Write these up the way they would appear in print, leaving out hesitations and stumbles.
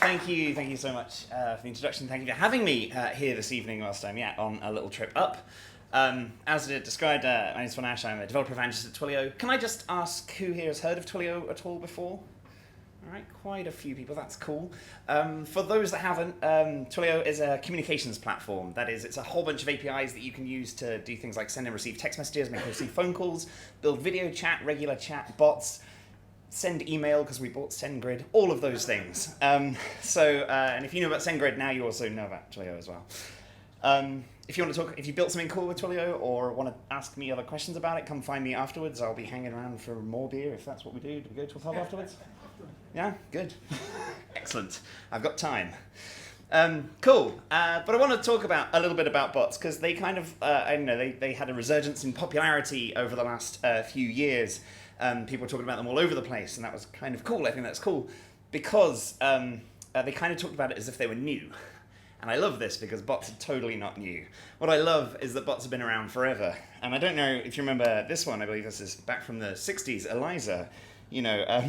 Thank you so much for the introduction. Thank you for having me here this evening whilst I'm on a little trip up. As I described, my name is Nash. I'm a developer evangelist at Twilio. Can I just ask who here has heard of Twilio at all before? All right, quite a few people. That's cool. For those that haven't, Twilio is a communications platform. That is, it's a whole bunch of APIs that you can use to do things like send and receive text messages, make and receive phone calls, build video chat, regular chat, bots, send email, because we bought SendGrid, all of those things. And if you know about SendGrid now, you also know about Twilio as well. If you want to talk, if you built something cool with Twilio or want to ask me other questions about it, come find me afterwards. I'll be hanging around for more beer if that's what we do. Do we go to a pub afterwards? Yeah, good. Excellent. I've got time. Cool. But I want to talk about a little bit about bots because they kind of, I don't know, they had a resurgence in popularity over the last few years. People were talking about them all over the place, and that was kind of cool. I think that's cool because they kind of talked about it as if they were new. And I love this because bots are totally not new. What I love is that bots have been around forever. And I don't know if you remember this one. I believe this is back from the 60s, Eliza. You know,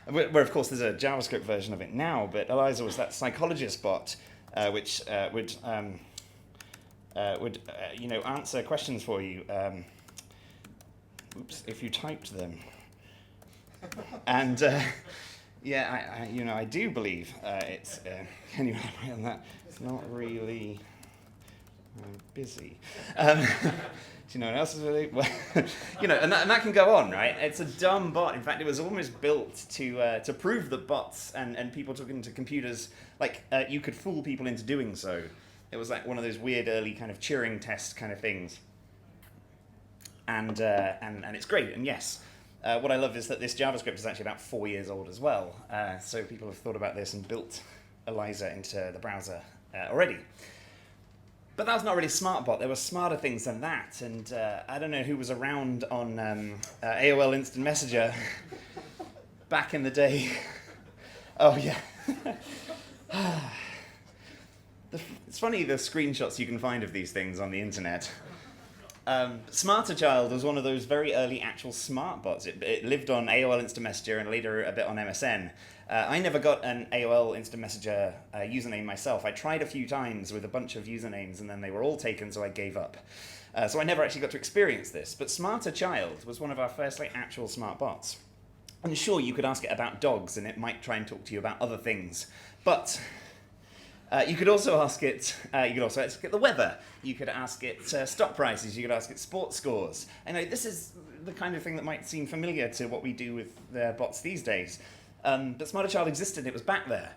where of course there's a JavaScript version of it now, but Eliza was that psychologist bot which would answer questions for you. If you typed them. And yeah, I do believe it's. Can you elaborate on that? It's not really busy. Do you know what else is really? Well, and that can go on, right? It's a dumb bot. In fact, it was almost built to prove that bots and people talking to computers, you could fool people into doing so. It was like one of those weird early kind of Turing test kind of things. And it's great. And yes, what I love is that this JavaScript is actually about 4 years old as well. So people have thought about this and built Eliza into the browser already. But that was not really a smart bot. There were smarter things than that. And I don't know who was around on AOL Instant Messenger back in the day. Oh, yeah. It's funny the screenshots you can find of these things on the internet. Smarter Child was one of those very early actual smart bots. It lived on AOL Instant Messenger and later a bit on MSN. I never got an AOL Instant Messenger username myself. I tried a few times with a bunch of usernames and then they were all taken, so I gave up. So I never actually got to experience this. But Smarter Child was one of our first actual smart bots. And sure, you could ask it about dogs and it might try and talk to you about other things. But you could also ask it, the weather. You could ask it stock prices. You could ask it sports scores. I know this is the kind of thing that might seem familiar to what we do with the bots these days. But Smarter Child existed. It was back there.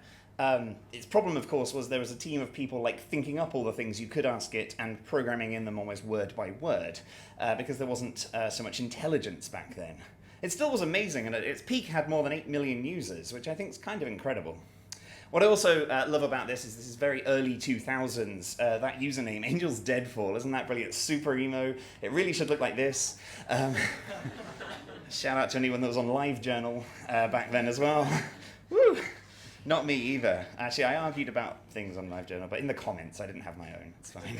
Its problem, of course, was there was a team of people thinking up all the things you could ask it and programming in them almost word by word because there wasn't so much intelligence back then. It still was amazing, and at its peak had more than 8 million users, which I think is kind of incredible. What I also love about this is very early 2000s. That username, Angel's Deadfall, isn't that brilliant? Super emo. It really should look like this. Shout out to anyone that was on LiveJournal back then as well. Woo! Not me either. Actually, I argued about things on LiveJournal, but in the comments, I didn't have my own. It's fine.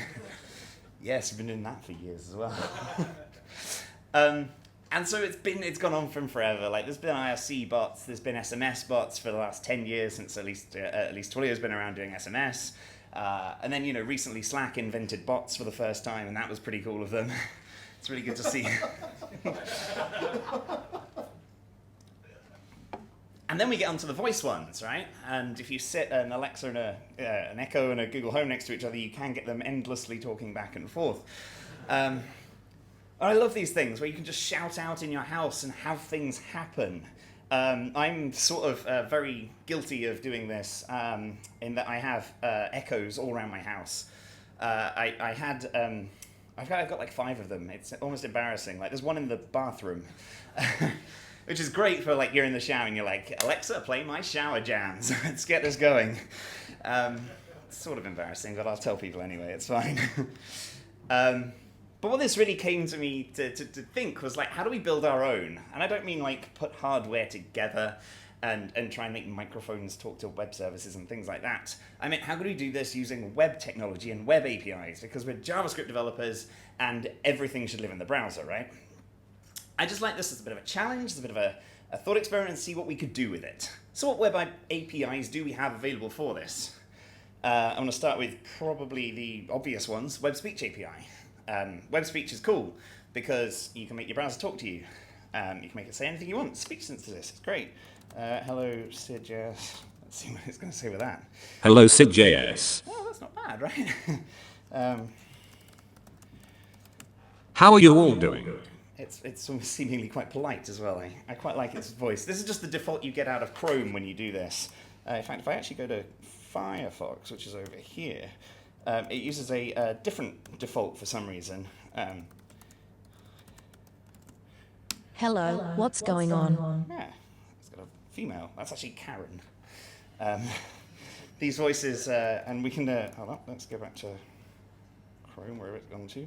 Yes, I've been doing that for years as well. And so it's gone on from forever. There's been IRC bots, there's been SMS bots for the last 10 years since at least Twilio's been around doing SMS. And then recently Slack invented bots for the first time, and that was pretty cool of them. It's really good to see. And then we get onto the voice ones, right? And if you sit an Alexa and an Echo and a Google Home next to each other, you can get them endlessly talking back and forth. I love these things where you can just shout out in your house and have things happen. I'm sort of very guilty of doing this in that I have echoes all around my house. I've got 5 of them. It's almost embarrassing. There's one in the bathroom, which is great for you're in the shower and you're like, Alexa, play my shower jams. Let's get this going. It's sort of embarrassing, but I'll tell people anyway. It's fine. But what this really came to me to think was how do we build our own? And I don't mean put hardware together and try and make microphones talk to web services and things like that. I mean, how could we do this using web technology and web APIs? Because we're JavaScript developers and everything should live in the browser, right? I just like this as a bit of a challenge, as a bit of a thought experiment and see what we could do with it. So what web APIs do we have available for this? I'm going to start with probably the obvious ones, web speech API. Web speech is cool because you can make your browser talk to you. You can make it say anything you want. Speech synthesis, it's great. Hello, SydJS. Let's see what it's going to say with that. Hello, SydJS. Oh, that's not bad, right? How are you all doing? It's seemingly quite polite as well. I quite like its voice. This is just the default you get out of Chrome when you do this. In fact, if I actually go to Firefox, which is over here, it uses a different default for some reason. Hello, what's going on? Yeah, it's got a female. That's actually Karen. These voices, and we can, hold on, let's go back to Chrome, where it's gone to.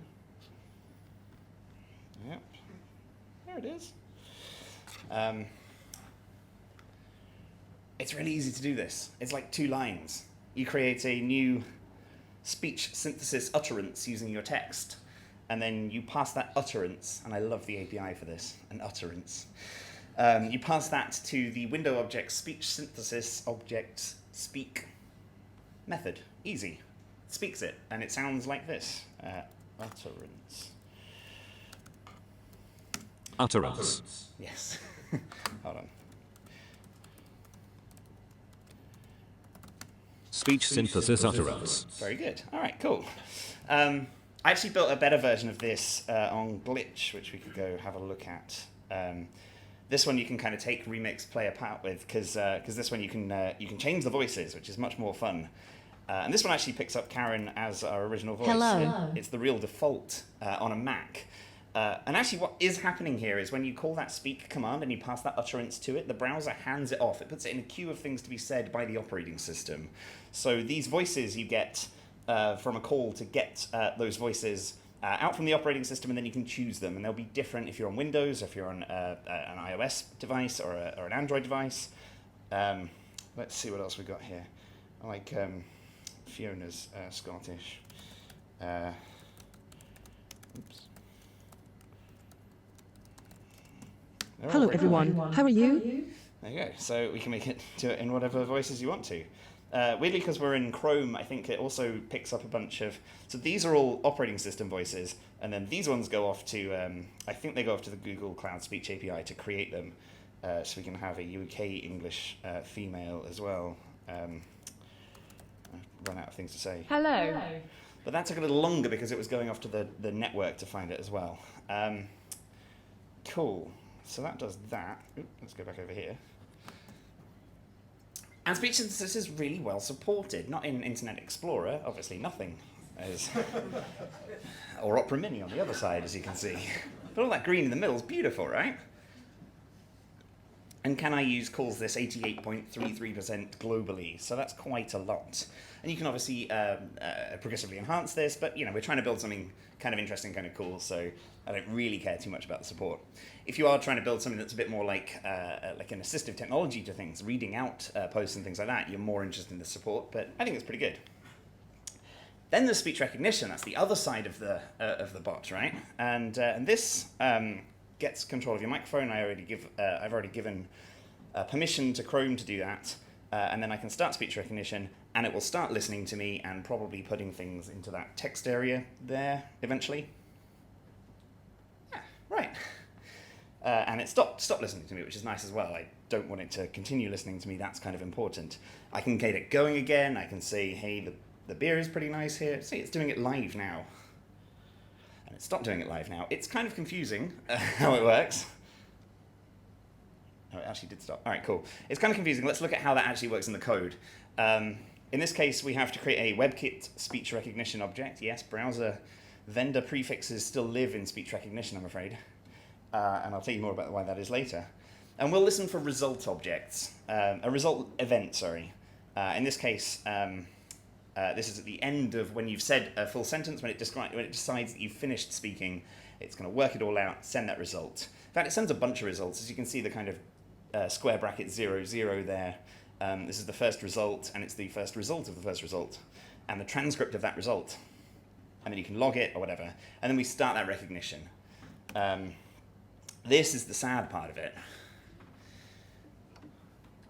Yep, there it is. It's really easy to do this. It's like 2 lines. You create a new speech synthesis utterance using your text, and then you pass that utterance, and I love the API for this, an utterance. You pass that to the window object speech synthesis object speak method. Easy. It speaks it, and it sounds like this. Utterance. Utterance. Yes. Hold on. Speech synthesis utterance. Very good. All right, cool. I actually built a better version of this on Glitch, which we could go have a look at. This one you can kind of take, remix, play apart with, because this one you can change the voices, which is much more fun. And this one actually picks up Karen as our original voice. Hello. It's the real default on a Mac. And actually what is happening here is when you call that speak command and you pass that utterance to it, the browser hands it off. It puts it in a queue of things to be said by the operating system. So these voices you get from a call to get those voices out from the operating system, and then you can choose them. And they'll be different if you're on Windows, if you're on an iOS device or an Android device. Let's see what else we got here. I like Fiona's Scottish. Oops. Hello everyone, how are you? There you go. So we can make it do it in whatever voices you want to. Weirdly, because we're in Chrome, I think it also picks up a bunch of... So these are all operating system voices, and then these ones go off to... I think they go off to the Google Cloud Speech API to create them, so we can have a UK English female as well. I've run out of things to say. Hello. But that took a little longer because it was going off to the network to find it as well. Cool. So that does that. Ooh, let's go back over here. And speech synthesis is really well supported. Not in Internet Explorer, obviously nothing is. Or Opera Mini on the other side, as you can see. But all that green in the middle is beautiful, right? And Can I Use calls this 88.33% globally, so that's quite a lot. And you can obviously progressively enhance this, but we're trying to build something kind of interesting, kind of cool, so I don't really care too much about the support. If you are trying to build something that's a bit more like an assistive technology to things, reading out posts and things like that, you're more interested in the support, but I think it's pretty good. Then there's speech recognition. That's the other side of the bot, right? And this gets control of your microphone. I've already given permission to Chrome to do that, and then I can start speech recognition, and it will start listening to me and probably putting things into that text area there eventually. Yeah, right. And it stopped listening to me, which is nice as well. I don't want it to continue listening to me. That's kind of important. I can get it going again. I can say, hey, the beer is pretty nice here. See, it's doing it live now. And it stopped doing it live now. It's kind of confusing how it works. Oh, it actually did stop. All right, cool. It's kind of confusing. Let's look at how that actually works in the code. In this case, we have to create a WebKit speech recognition object. Yes, browser vendor prefixes still live in speech recognition, I'm afraid. And I'll tell you more about why that is later. And we'll listen for result objects, a result event, sorry. In this case, this is at the end of when you've said a full sentence, when it decides that you've finished speaking, it's going to work it all out, send that result. In fact, it sends a bunch of results. As you can see, the kind of square bracket 0, 0 there. This is the first result, and it's the first result of the first result, and the transcript of that result. And then you can log it or whatever, and then we start that recognition. This is the sad part of it.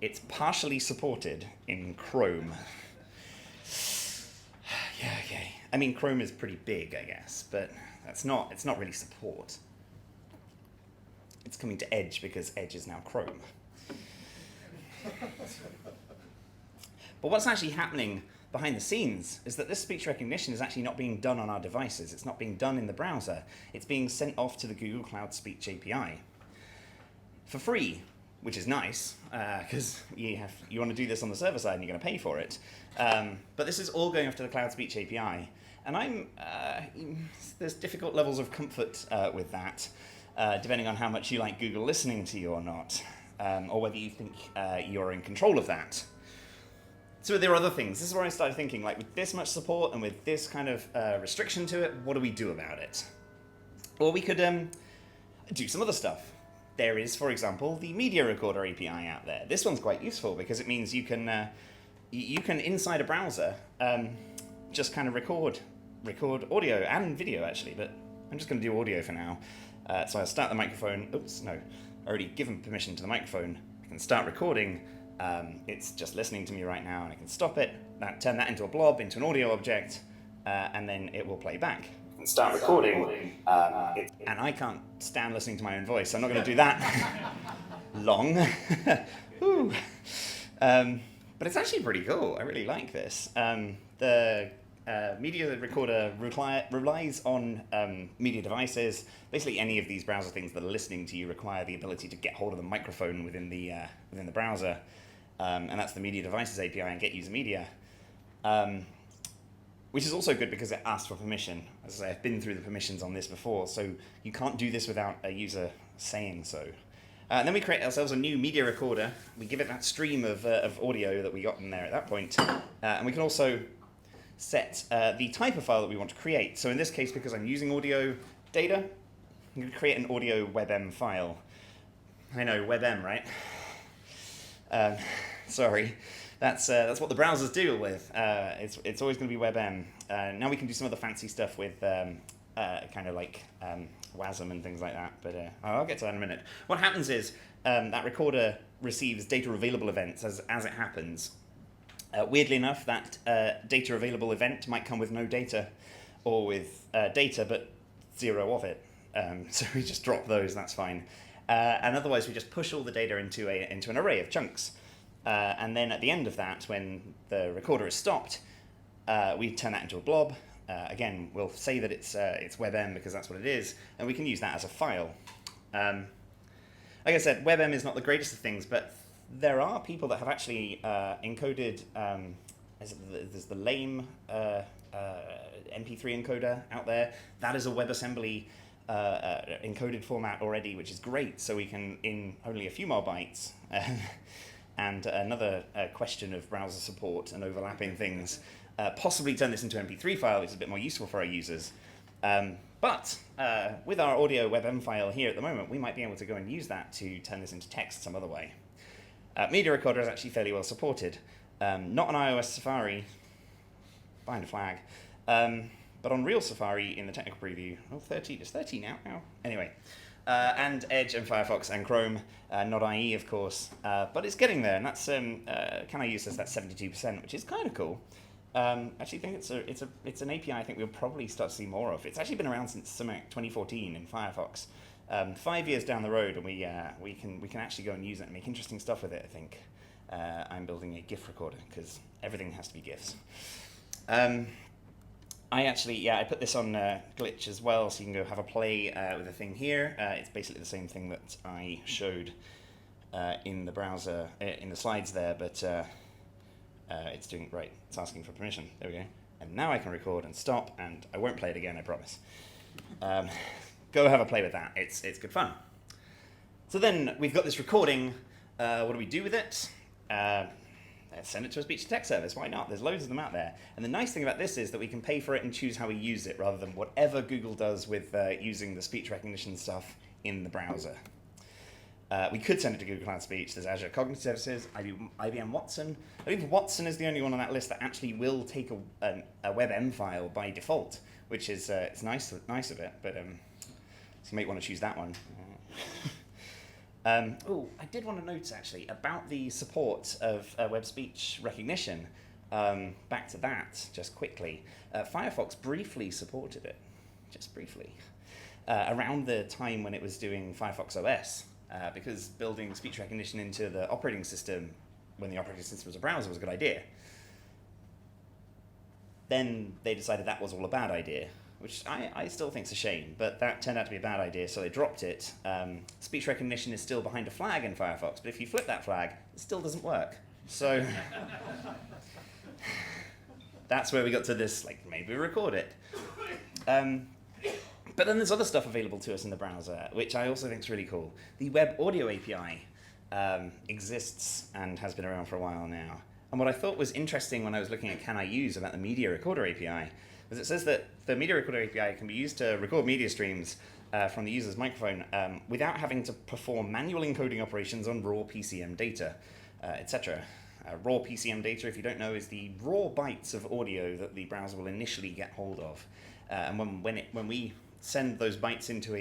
it's partially supported in Chrome. Yeah, okay. I mean, Chrome is pretty big, I guess, but it's not really support. It's coming to Edge because Edge is now Chrome. But what's actually happening behind the scenes is that this speech recognition is actually not being done on our devices. It's not being done in the browser. It's being sent off to the Google Cloud Speech API for free, which is nice because you want to do this on the server side and you're going to pay for it. But this is all going off to the Cloud Speech API, and there's difficult levels of comfort with that, depending on how much you like Google listening to you or not, or whether you think you're in control of that. So there are other things. This is where I started thinking, like, with this much support and with this kind of restriction to it, what do we do about it? Well, we could do some other stuff. There is, for example, the MEDIARECORDER API out there. This one's quite useful because it means you can inside a browser just kind of record audio and video actually, but I'm just going to do audio for now. So I'll start the microphone. Oops, no, I already given permission to the microphone. I can start recording. It's just listening to me right now, and I can stop it, turn that into a blob, into an audio object, and then it will play back. And start recording. And I can't stand listening to my own voice, so I'm not going to do that long. Ooh. But it's actually pretty cool. I really like this. The MEDIARECORDER relies on media devices. Basically, any of these browser things that are listening to you require the ability to get hold of the microphone within the browser, and that's the Media Devices API and Get User Media, which is also good because it asks for permission. As I say, I've been through the permissions on this before, so you can't do this without a user saying so. And then we create ourselves a new MEDIARECORDER. We give it that stream of audio that we got in there at that point, and we can also set the type of file that we want to create. So in this case, because I'm using audio data, I'm going to create an audio WebM file. I know, WebM, right? Sorry, that's what the browsers deal with. It's always going to be WebM. Now we can do some other fancy stuff with kind of like WASM and things like that, but I'll get to that in a minute. What happens is that recorder receives data available events as it happens. Weirdly enough, that data available event might come with no data, or with data but 0 of it. So we just drop those, that's fine. And otherwise we just push all the data into an array of chunks. And then at the end of that, when the recorder is stopped, we turn that into a blob. Again, we'll say that it's WebM because that's what it is, and we can use that as a file. Like I said, WebM is not the greatest of things, but there are people that have actually encoded, there's the lame MP3 encoder out there. That is a WebAssembly encoded format already, which is great, so we can, in only a few more bytes, and another question of browser support and overlapping things, possibly turn this into an MP3 file, which is a bit more useful for our users. But with our audio WebM file here at the moment, we might be able to go and use that to turn this into text some other way. MEDIARECORDER is actually fairly well supported. Not on iOS Safari, behind a flag, but on real Safari in the technical preview. Oh, 30, it's 30 now. Anyway, and Edge and Firefox and Chrome, not IE of course, but it's getting there, and that's can I use this? That's 72%, which is kind of cool. Actually, think it's an API I think we'll probably start to see more of. It's actually been around since 2014 in Firefox. 5 years down the road, and we can actually go and use it and make interesting stuff with it. I think I'm building a GIF recorder because everything has to be GIFs. I put this on Glitch as well, so you can go have a play with the thing here. It's basically the same thing that I showed in the browser in the slides there, but it's doing right. It's asking for permission. There we go. And now I can record and stop, and I won't play it again, I promise. Go have a play with that. It's good fun. So then we've got this recording. What do we do with it? Send it to a speech-to-text service. Why not? There's loads of them out there. And the nice thing about this is that we can pay for it and choose how we use it, rather than whatever Google does with using the speech recognition stuff in the browser. We could send it to Google Cloud Speech. There's Azure Cognitive Services, IBM Watson. I think Watson is the only one on that list that actually will take a WebM file by default, which is it's nice of it, but so you might want to choose that one. Oh, I did want to note actually about the support of web speech recognition. Back to that, just quickly. Firefox briefly supported it, just briefly, around the time when it was doing Firefox OS, because building speech recognition into the operating system when the operating system was a browser was a good idea. Then they decided that was all a bad idea, which I still think is a shame, but that turned out to be a bad idea, so they dropped it. Speech recognition is still behind a flag in Firefox, but if you flip that flag, it still doesn't work. So that's where we got to this, like, maybe record it. But then there's other stuff available to us in the browser, which I also think is really cool. The WEBAUDIO API exists and has been around for a while now. And what I thought was interesting when I was looking at Can I Use about the MEDIARECORDER API was it says that the MEDIARECORDER API can be used to record media streams from the user's microphone without having to perform manual encoding operations on raw PCM data, etc. Raw PCM data, if you don't know, is the raw bytes of audio that the browser will initially get hold of. And when we send those bytes into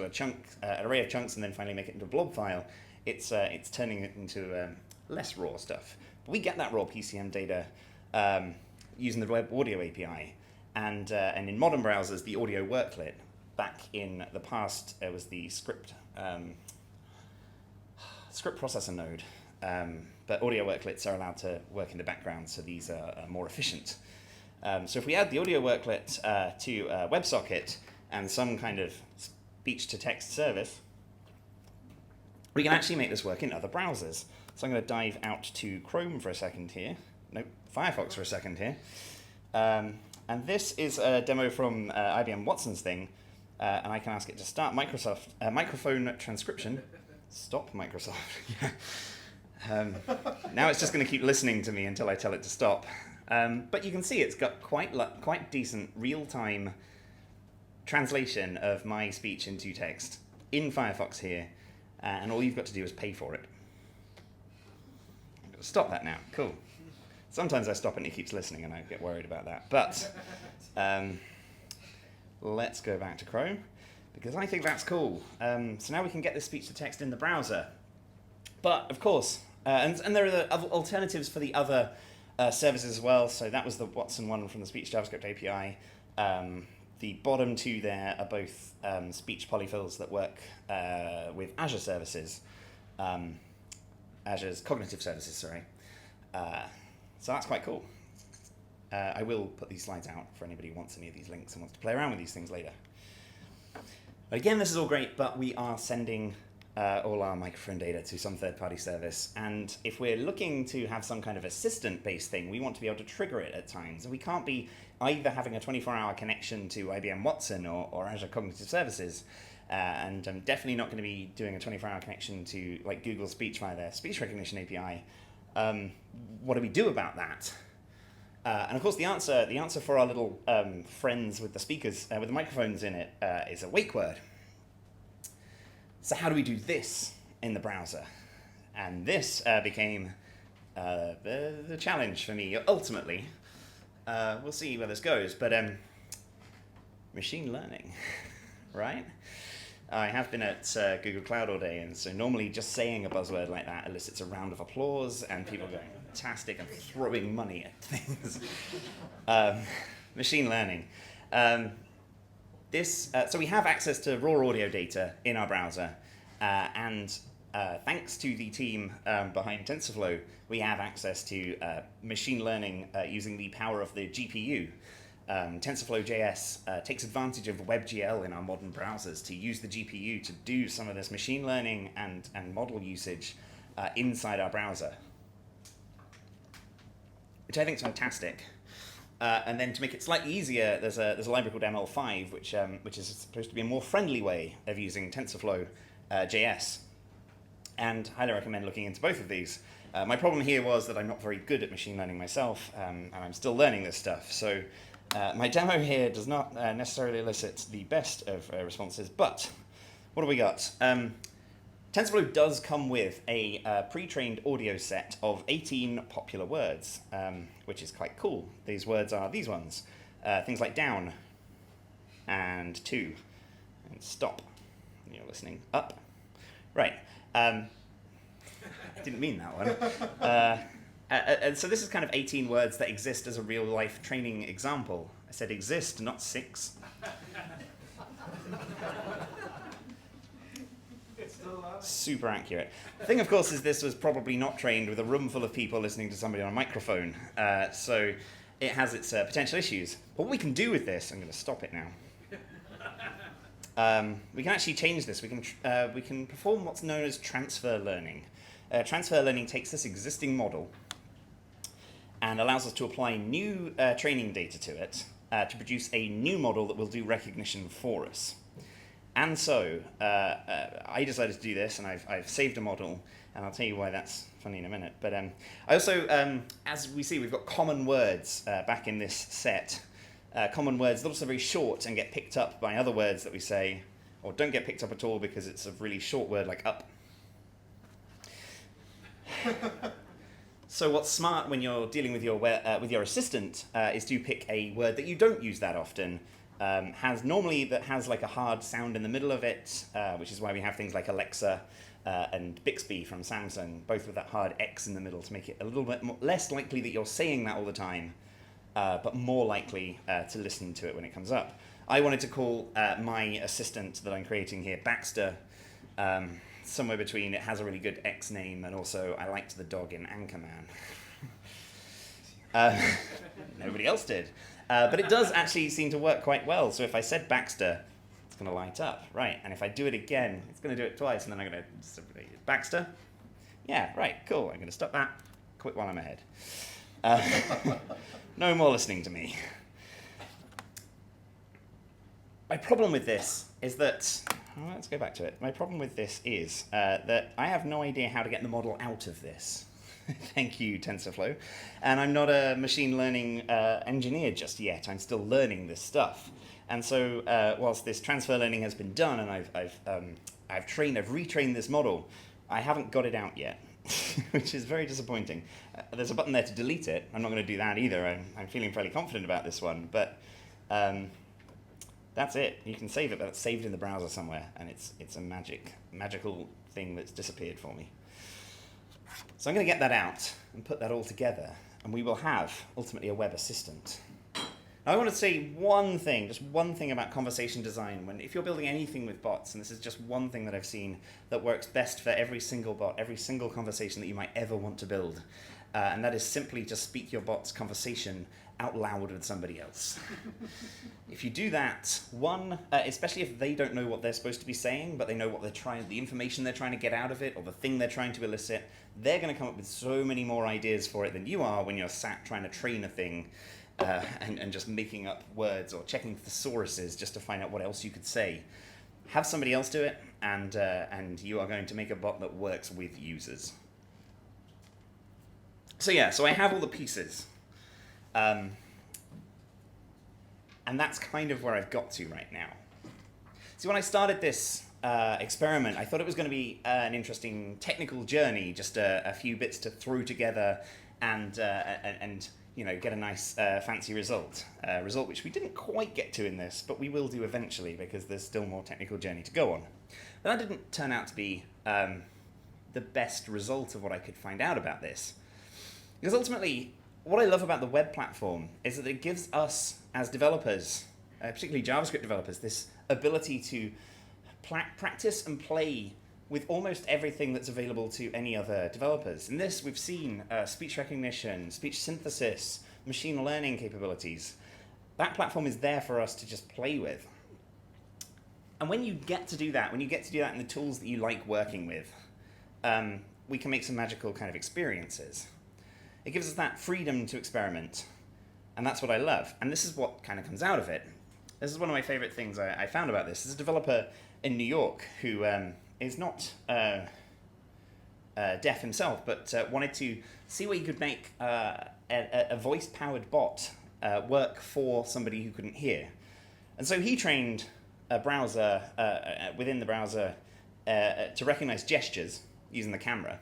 a chunk, an array of chunks, and then finally make it into a blob file, it's turning it into less raw stuff. But we get that raw PCM data using the WEBAUDIO API, and in modern browsers, the audio worklet. Back in the past, it was the script processor node, but audio worklets are allowed to work in the background, so these are more efficient. So if we add the audio worklet to WebSocket and some kind of speech-to-text service, we can actually make this work in other browsers. So I'm going to dive out to Chrome for a second here. Nope, Firefox for a second here. And this is a demo from IBM Watson's thing, and I can ask it to start microphone transcription. Stop Microsoft. Now it's just going to keep listening to me until I tell it to stop. But you can see it's got quite decent real-time translation of my speech into text in Firefox here, and all you've got to do is pay for it. I'm going to stop that now. Cool. Sometimes I stop it and it keeps listening, and I get worried about that. But let's go back to Chrome, because I think that's cool. So now we can get this speech-to-text in the browser. But, of course, and there are the other alternatives for the other services as well. So that was the Watson one from the Speech JavaScript API. The bottom two there are both speech polyfills that work with Azure services, Azure's cognitive services, sorry. So that's quite cool. I will put these slides out for anybody who wants any of these links and wants to play around with these things later. But again, this is all great, but we are sending all our microphone data to some third-party service, and if we're looking to have some kind of assistant-based thing, we want to be able to trigger it at times. And we can't be either having a 24-hour connection to IBM Watson or Azure Cognitive Services, and I'm definitely not going to be doing a 24-hour connection to like Google Speech via their speech recognition API. What do we do about that? And of course, the answer for our little friends with the speakers, with the microphones in it, is a wake word. So how do we do this in the browser? And this became the challenge for me, ultimately. We'll see where this goes, but machine learning, right? I have been at Google Cloud all day, and so normally just saying a buzzword like that elicits a round of applause and people going, fantastic, and throwing money at things. Machine learning. So we have access to raw audio data in our browser, and thanks to the team behind TensorFlow, we have access to machine learning using the power of the GPU. TensorFlow.js takes advantage of WebGL in our modern browsers to use the GPU to do some of this machine learning and model usage inside our browser, which I think is fantastic. And then to make it slightly easier, there's a library called ML5, which is supposed to be a more friendly way of using TensorFlow.js. And highly recommend looking into both of these. My problem here was that I'm not very good at machine learning myself, and I'm still learning this stuff. So my demo here does not necessarily elicit the best of responses, but what have we got? TensorFlow does come with a pre-trained audio set of 18 popular words, which is quite cool. These words are these ones. Things like down, and to, and stop. You're listening up. Right. I didn't mean that one. And so this is kind of 18 words that exist as a real-life training example. I said exist, not 6. Super accurate. The thing, of course, is this was probably not trained with a room full of people listening to somebody on a microphone, so it has its potential issues. But what we can do with this, I'm going to stop it now. We can actually change this. We can perform what's known as transfer learning. Transfer learning takes this existing model and allows us to apply new training data to it to produce a new model that will do recognition for us. And so I decided to do this, and I've saved a model, and I'll tell you why that's funny in a minute. But I also, as we see, we've got common words back in this set. Common words that are also very short and get picked up by other words that we say, or don't get picked up at all because it's a really short word like up. So what's smart when you're dealing with your assistant is to pick a word that you don't use that often, that has like a hard sound in the middle of it, which is why we have things like Alexa and Bixby from Samsung, both with that hard X in the middle to make it a little bit less likely that you're saying that all the time, but more likely to listen to it when it comes up. I wanted to call my assistant that I'm creating here Baxter, somewhere between it has a really good X name and also I liked the dog in Anchorman. Nobody else did. But it does actually seem to work quite well. So if I said Baxter, it's going to light up. Right, and if I do it again, it's going to do it twice, and then I'm going to... Baxter? Yeah, right, cool. I'm going to stop that. Quit while I'm ahead. No more listening to me. My problem with this is that... Well, let's go back to it. My problem with this is that I have no idea how to get the model out of this. Thank you, TensorFlow. And I'm not a machine learning engineer just yet. I'm still learning this stuff. And so whilst this transfer learning has been done and I've retrained this model, I haven't got it out yet, which is very disappointing. There's a button there to delete it. I'm not going to do that either. I'm feeling fairly confident about this one. But that's it. You can save it, but it's saved in the browser somewhere. And it's a magical thing that's disappeared for me. So I'm going to get that out and put that all together, and we will have, ultimately, a web assistant. Now, I want to say one thing, just one thing about conversation design. If you're building anything with bots, and this is just one thing that I've seen that works best for every single bot, every single conversation that you might ever want to build, and that is simply just speak your bot's conversation out loud with somebody else. If you do that, especially if they don't know what they're supposed to be saying, but they know what the information they're trying to get out of it, or the thing they're trying to elicit, they're going to come up with so many more ideas for it than you are when you're sat trying to train a thing and just making up words or checking thesauruses just to find out what else you could say. Have somebody else do it, and you are going to make a bot that works with users. So I have all the pieces. And that's kind of where I've got to right now. So when I started this experiment, I thought it was going to be an interesting technical journey, just a few bits to throw together and get a nice fancy result. A result which we didn't quite get to in this, but we will do eventually because there's still more technical journey to go on. But that didn't turn out to be the best result of what I could find out about this. Because ultimately, what I love about the web platform is that it gives us, as developers, particularly JavaScript developers, this ability to practice and play with almost everything that's available to any other developers. In this, we've seen speech recognition, speech synthesis, machine learning capabilities. That platform is there for us to just play with. And when you get to do that, in the tools that you like working with, we can make some magical kind of experiences. It gives us that freedom to experiment, and that's what I love. And this is what kind of comes out of it. This is one of my favorite things I found about this. There's a developer in New York who is not deaf himself, but wanted to see where you could make a voice-powered bot work for somebody who couldn't hear. And so he trained a browser within the browser to recognize gestures using the camera,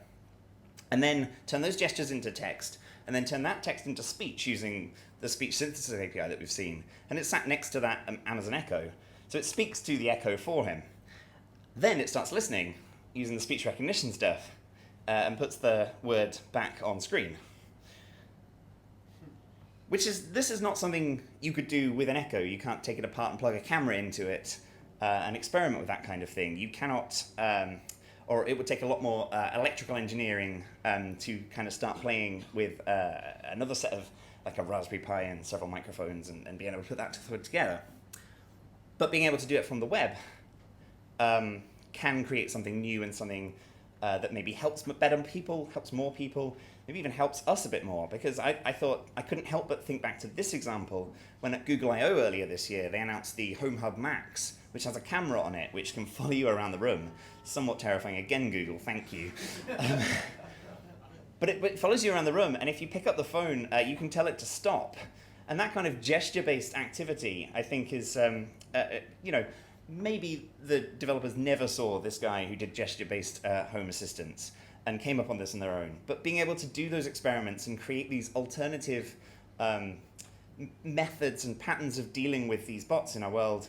and then turn those gestures into text, and then turn that text into speech using the speech synthesis API that we've seen. And it's sat next to that Amazon Echo. So it speaks to the Echo for him. Then it starts listening, using the speech recognition stuff and puts the word back on screen. This is not something you could do with an Echo. You can't take it apart and plug a camera into it and experiment with that kind of thing. You cannot, or it would take a lot more electrical engineering to kind of start playing with another set of, like a Raspberry Pi and several microphones and being able to put that together. But being able to do it from the web can create something new and something that maybe helps better people, helps more people, maybe even helps us a bit more, because I thought I couldn't help but think back to this example when at Google I/O earlier this year they announced the Home Hub Max, which has a camera on it which can follow you around the room. Somewhat terrifying again, Google, thank you. But it follows you around the room, and if you pick up the phone, you can tell it to stop. And that kind of gesture-based activity, I think, is, maybe the developers never saw this guy who did gesture-based home assistants and came up on this on their own. But being able to do those experiments and create these alternative methods and patterns of dealing with these bots in our world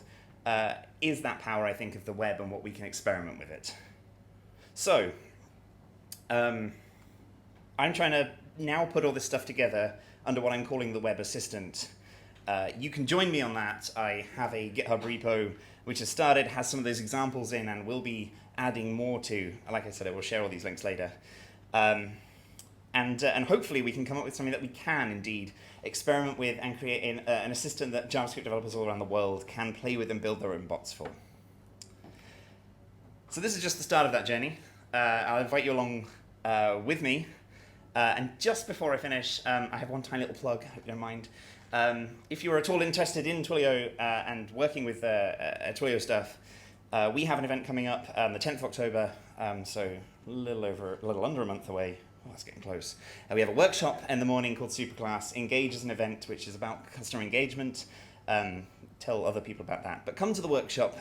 is that power, I think, of the web and what we can experiment with it. So, I'm trying to now put all this stuff together under what I'm calling the Web Assistant. You can join me on that. I have a GitHub repo which has started, has some of those examples in, and will be adding more to. Like I said, I will share all these links later. And hopefully we can come up with something that we can indeed experiment with and create an assistant that JavaScript developers all around the world can play with and build their own bots for. So this is just the start of that journey. I'll invite you along with me. And just before I finish, I have one tiny little plug, I hope you don't mind. If you're at all interested in Twilio and working with Twilio stuff, we have an event coming up the 10th of October, so a little under a month away. Oh, that's getting close. We have a workshop in the morning called Superclass. Engage is an event which is about customer engagement. Tell other people about that. But come to the workshop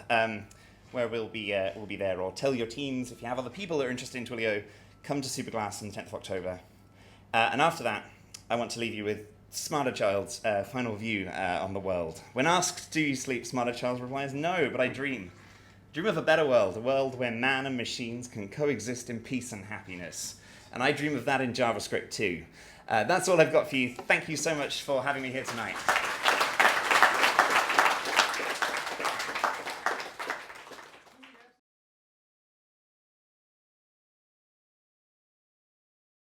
where we'll be there, or tell your teams if you have other people that are interested in Twilio. Come to Superclass on the 10th of October. And after that, I want to leave you with Smarter Child's final view on the world. When asked, do you sleep, Smarter Child replies, no, but I dream. Dream of a better world, a world where man and machines can coexist in peace and happiness. And I dream of that in JavaScript too. That's all I've got for you. Thank you so much for having me here tonight.